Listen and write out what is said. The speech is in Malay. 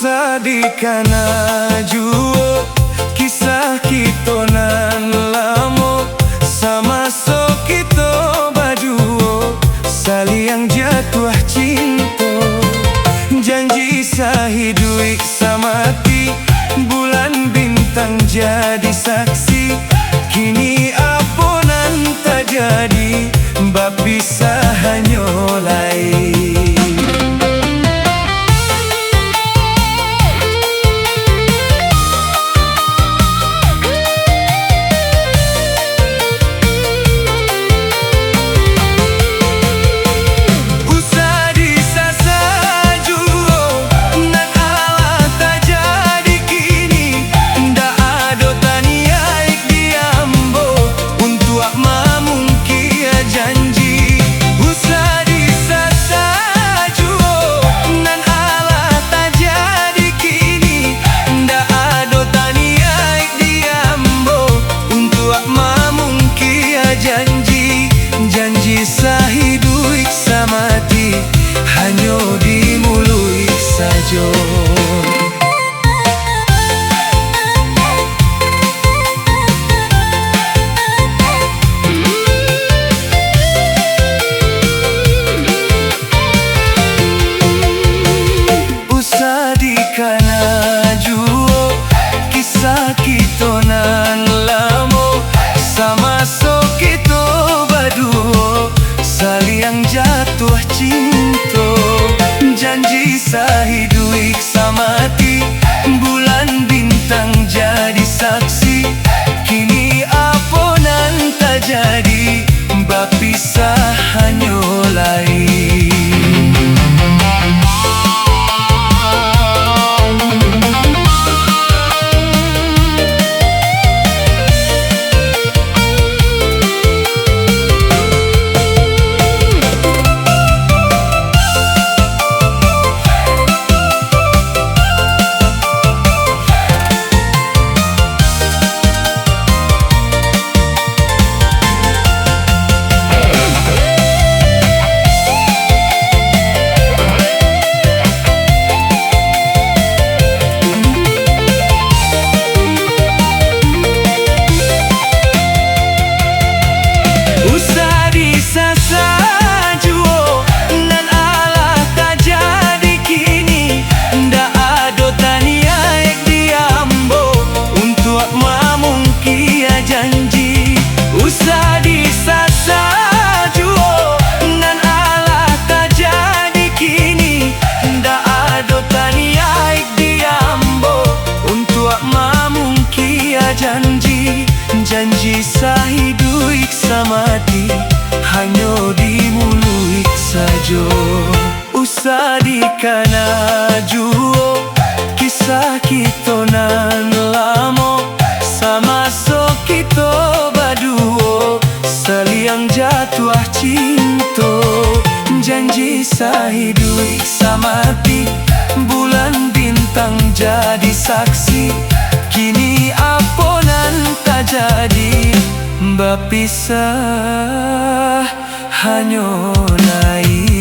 Usadikana juo kisah kita nan lamo, sama so kita baduo saling jatuh cinta. Janji sahidui samati, bulan bintang jadi saksi. Kini apa nan terjadi, bab bisa hanya lain. Janji sahidui samati, hanya di mulut saja. Usadikana juo kisah kita nan lamo, sama so kita saling jatuh cinta. Janji sahidui samati, bulan bintang jadi saksi. Kini apa nan terjadi, bab pisah hanya lain. Janji sahidui samati, hanya di mulut saja. Usadikana juo kisah kita nan lamo, sama so kita baduo saling jatuh cinta. Janji sahidui samati, bulan bintang jadi saksi. Kini apa nan terjadi, bab pisah hanya naik.